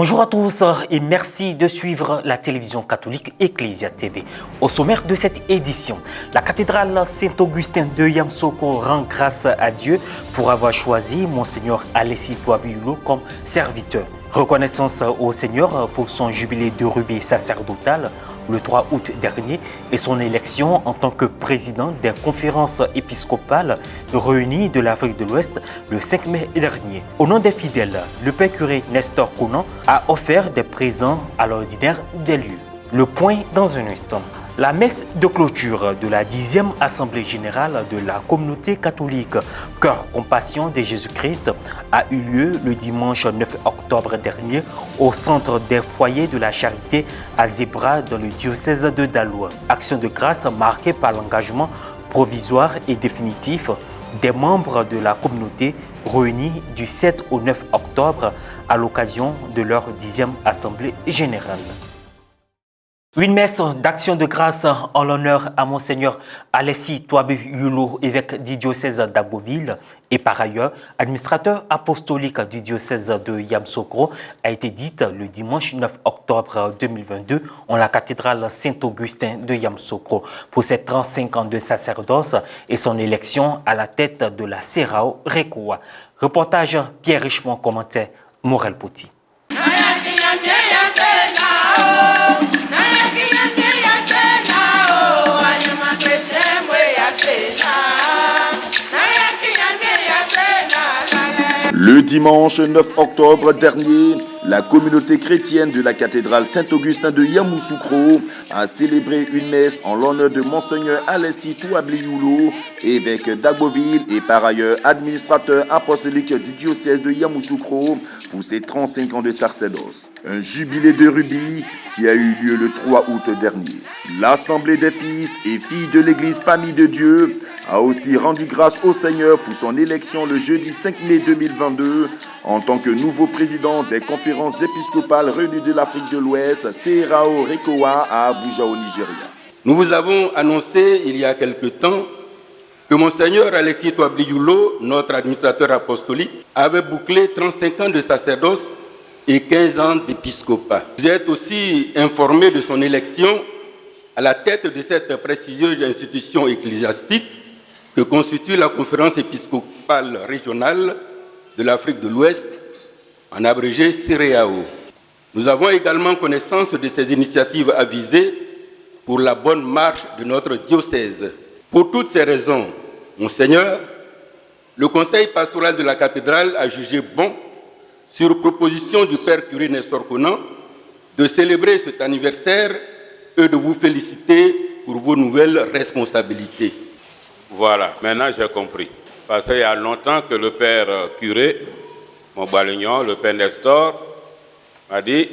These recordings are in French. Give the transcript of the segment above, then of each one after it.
Bonjour à tous et merci de suivre la télévision catholique Ecclesia TV. Au sommaire de cette édition, la cathédrale Saint-Augustin de Yamoussoukro rend grâce à Dieu pour avoir choisi Monseigneur Alessi Touabi Yulo comme serviteur. Reconnaissance au Seigneur pour son jubilé de rubis sacerdotal le 3 août dernier et son élection en tant que président des conférences épiscopales réunies de l'Afrique de l'Ouest le 5 mai dernier. Au nom des fidèles, le père curé Nestor Konan a offert des présents à l'ordinaire des lieux. Le point dans un instant. La messe de clôture de la 10e Assemblée générale de la communauté catholique Cœur Compassion de Jésus-Christ a eu lieu le dimanche 9 octobre dernier au centre des foyers de la charité à Zébra dans le diocèse de Daloa. Action de grâce marquée par l'engagement provisoire et définitif des membres de la communauté réunis du 7 au 9 octobre à l'occasion de leur 10e Assemblée générale. Une messe d'action de grâce en l'honneur à Monseigneur Alessi Touabi Yulo, évêque du diocèse d'Agboville et par ailleurs administrateur apostolique du diocèse de Yamoussoukro a été dite le dimanche 9 octobre 2022 en la cathédrale Saint-Augustin de Yamoussoukro pour ses 35 ans de sacerdoce et son élection à la tête de la CERAO RECOA. Reportage Pierre Richemont, commentaire Morel Poti. Le dimanche 9 octobre dernier, la communauté chrétienne de la cathédrale Saint-Augustin de Yamoussoukro a célébré une messe en l'honneur de Monseigneur Alessi Touabi Yulo, évêque d'Agboville et par ailleurs administrateur apostolique du diocèse de Yamoussoukro pour ses 35 ans de sacerdoce. Un jubilé de rubis qui a eu lieu le 3 août dernier. L'Assemblée des fils et filles de l'Église Famille de Dieu a aussi rendu grâce au Seigneur pour son élection le jeudi 5 mai 2022 en tant que nouveau président des conférences épiscopales réunies de l'Afrique de l'Ouest, CERAO RECOA à Abuja au Nigeria. Nous vous avons annoncé il y a quelque temps que Monseigneur Alessi Touabi Yulo, notre administrateur apostolique, avait bouclé 35 ans de sacerdoce et 15 ans d'épiscopat. Vous êtes aussi informé de son élection à la tête de cette prestigieuse institution ecclésiastique que constitue la conférence épiscopale régionale de l'Afrique de l'Ouest, en abrégé CEREAO. Nous avons également connaissance de ces initiatives avisées pour la bonne marche de notre diocèse. Pour toutes ces raisons, Monseigneur, le conseil pastoral de la cathédrale a jugé bon, sur proposition du père curé Nestor Konan, de célébrer cet anniversaire et de vous féliciter pour vos nouvelles responsabilités. Voilà, maintenant j'ai compris. Parce qu'il y a longtemps que le père curé, mon balignon, le père Nestor, m'a dit,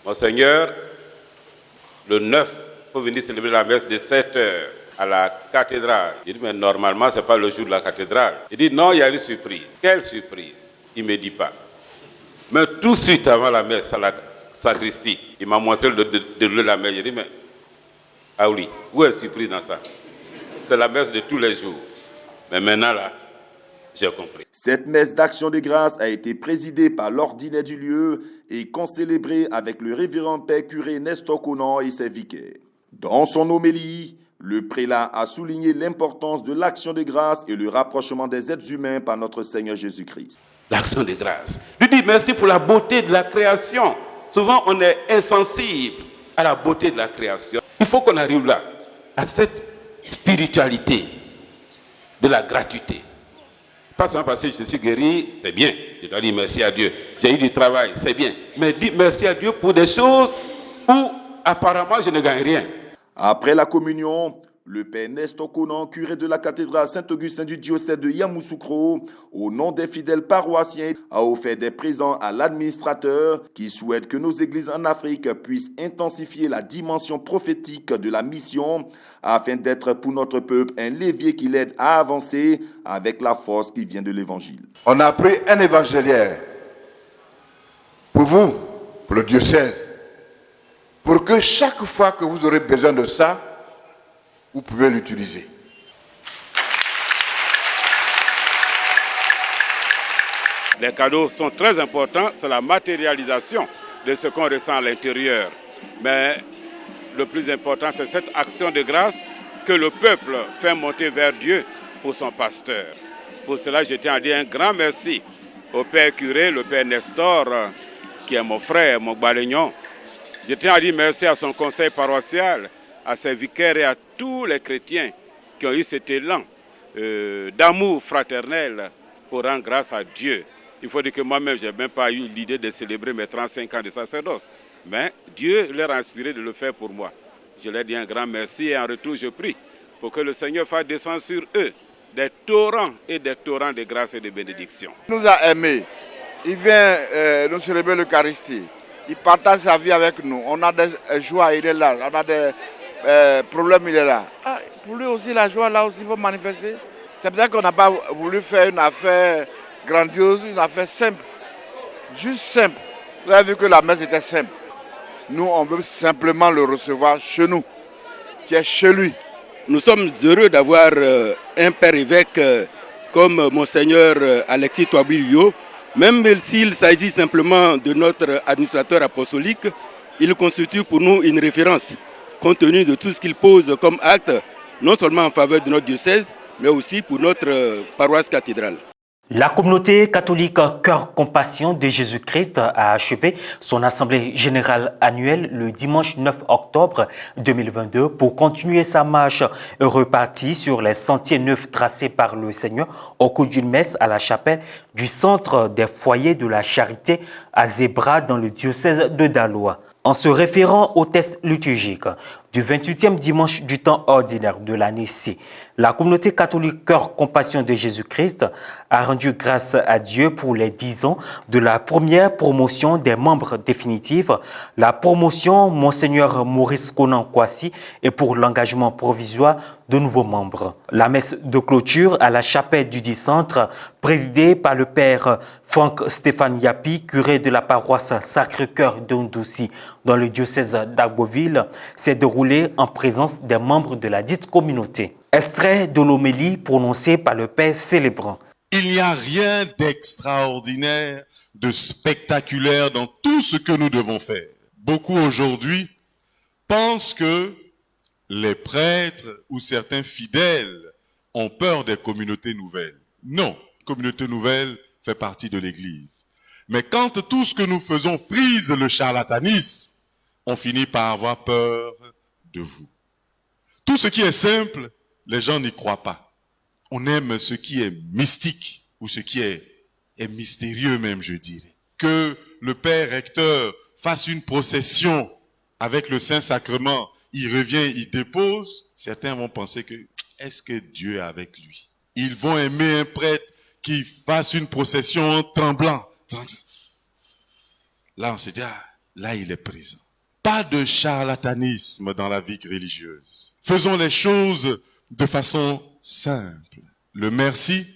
Monseigneur, le 9, il faut venir célébrer la messe de 7 heures à la cathédrale. J'ai dit, mais normalement, ce n'est pas le jour de la cathédrale. Il dit, non, il y a une surprise. Quelle surprise? Il ne me dit pas. Mais tout de suite avant la messe, à la sacristie, il m'a montré le déroulé de la messe. J'ai dit, mais, ah oui, où est la surprise dans ça? C'est la messe de tous les jours. Mais maintenant, là, j'ai compris. Cette messe d'action de grâce a été présidée par l'ordinaire du lieu et concélébrée avec le révérend père curé Nestor Konan et ses vicaires. Dans son homélie, le prélat a souligné l'importance de l'action de grâce et le rapprochement des êtres humains par notre Seigneur Jésus-Christ. L'action de grâce. Lui dit merci pour la beauté de la création. Souvent, on est insensible à la beauté de la création. Il faut qu'on arrive là, à cette spiritualité de la gratuité. Pas seulement parce que je suis guéri, c'est bien. Je dois dire merci à Dieu. J'ai eu du travail, c'est bien. Mais dire merci à Dieu pour des choses où apparemment je ne gagne rien. Après la communion, le père Nestor Konan, curé de la cathédrale Saint-Augustin du diocèse de Yamoussoukro, au nom des fidèles paroissiens, a offert des présents à l'administrateur qui souhaite que nos églises en Afrique puissent intensifier la dimension prophétique de la mission afin d'être pour notre peuple un levier qui l'aide à avancer avec la force qui vient de l'évangile. On a pris un évangéliaire pour vous, pour le diocèse, pour que chaque fois que vous aurez besoin de ça, vous pouvez l'utiliser. Les cadeaux sont très importants, c'est la matérialisation de ce qu'on ressent à l'intérieur. Mais le plus important, c'est cette action de grâce que le peuple fait monter vers Dieu pour son pasteur. Pour cela, je tiens à dire un grand merci au Père curé, le Père Nestor, qui est mon frère, mon balignon. Je tiens à dire merci à son conseil paroissial, à ses vicaires et à tous les chrétiens qui ont eu cet élan d'amour fraternel pour rendre grâce à Dieu. Il faut dire que moi-même, je n'ai même pas eu l'idée de célébrer mes 35 ans de sacerdoce. Mais Dieu leur a inspiré de le faire pour moi. Je leur dis un grand merci et en retour, je prie pour que le Seigneur fasse descendre sur eux des torrents et des torrents de grâce et de bénédiction. Il nous a aimés. Il vient nous célébrer l'Eucharistie. Il partage sa vie avec nous. On a des joies, il est là. On a des problèmes, il est là. Ah, pour lui aussi, la joie, là aussi, il faut manifester. C'est pour ça qu'on n'a pas voulu faire une affaire grandiose, une affaire simple. Juste simple. Vous avez vu que la messe était simple. Nous, on veut simplement le recevoir chez nous, qui est chez lui. Nous sommes heureux d'avoir un père évêque comme Monseigneur Alexis Touabliou. Même s'il s'agit simplement de notre administrateur apostolique, il constitue pour nous une référence, compte tenu de tout ce qu'il pose comme acte, non seulement en faveur de notre diocèse, mais aussi pour notre paroisse cathédrale. La communauté catholique Cœur Compassion de Jésus-Christ a achevé son assemblée générale annuelle le dimanche 9 octobre 2022 pour continuer sa marche repartie sur les sentiers neufs tracés par le Seigneur au cours d'une messe à la chapelle du Centre des foyers de la charité à Zébra dans le diocèse de Daloa. En se référant au texte liturgique du 28e dimanche du temps ordinaire de l'année C, la communauté catholique Cœur Compassion de Jésus-Christ a rendu grâce à Dieu pour les 10 ans de la première promotion des membres définitifs, la promotion Monseigneur Maurice Conan Kwasi et pour l'engagement provisoire de nouveaux membres. La messe de clôture à la chapelle du dit centre, présidée par le père Franck Stéphane Yapi, curé de la paroisse Sacré-Cœur de Ndoussi dans le diocèse d'Agboville, s'est déroulée en présence des membres de la dite communauté. Extrait de l'homélie prononcée par le père célébrant. Il n'y a rien d'extraordinaire, de spectaculaire dans tout ce que nous devons faire. Beaucoup aujourd'hui pensent que les prêtres ou certains fidèles ont peur des communautés nouvelles. Non, communauté nouvelle fait partie de l'Église. Mais quand tout ce que nous faisons frise le charlatanisme, on finit par avoir peur de vous. Tout ce qui est simple, les gens n'y croient pas. On aime ce qui est mystique ou ce qui est mystérieux même, je dirais. Que le père recteur fasse une procession avec le Saint-Sacrement, il revient, il dépose, certains vont penser que est-ce que Dieu est avec lui? Ils vont aimer un prêtre qui fasse une procession en tremblant. Là, on se dit, ah, là, il est présent. Pas de charlatanisme dans la vie religieuse. Faisons les choses de façon simple. Le merci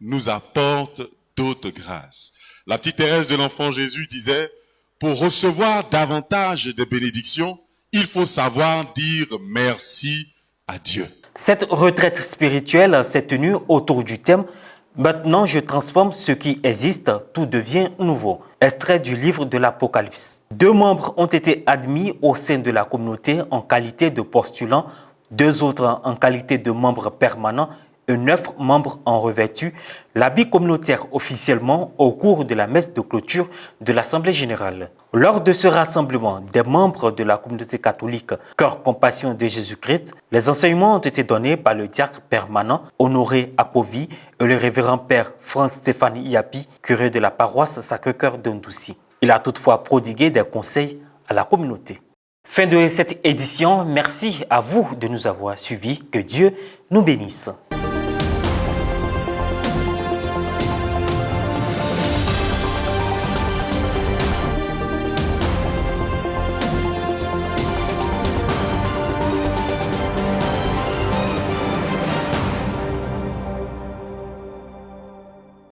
nous apporte d'autres grâces. La petite Thérèse de l'Enfant Jésus disait, pour recevoir davantage de bénédictions, il faut savoir dire merci à Dieu. Cette retraite spirituelle s'est tenue autour du thème « Maintenant je transforme ce qui existe, tout devient nouveau ». Extrait du livre de l'Apocalypse. 2 membres ont été admis au sein de la communauté en qualité de postulants, 2 autres en qualité de membres permanents et 9 membres ont revêtu l'habit communautaire officiellement au cours de la messe de clôture de l'Assemblée générale. Lors de ce rassemblement des membres de la communauté catholique Cœur Compassion de Jésus-Christ, les enseignements ont été donnés par le diacre permanent Honoré Apovi et le révérend père Franck Stéphane Yapi, curé de la paroisse Sacré-Cœur de Ndoussi. Il a toutefois prodigué des conseils à la communauté. Fin de cette édition, merci à vous de nous avoir suivis. Que Dieu nous bénisse.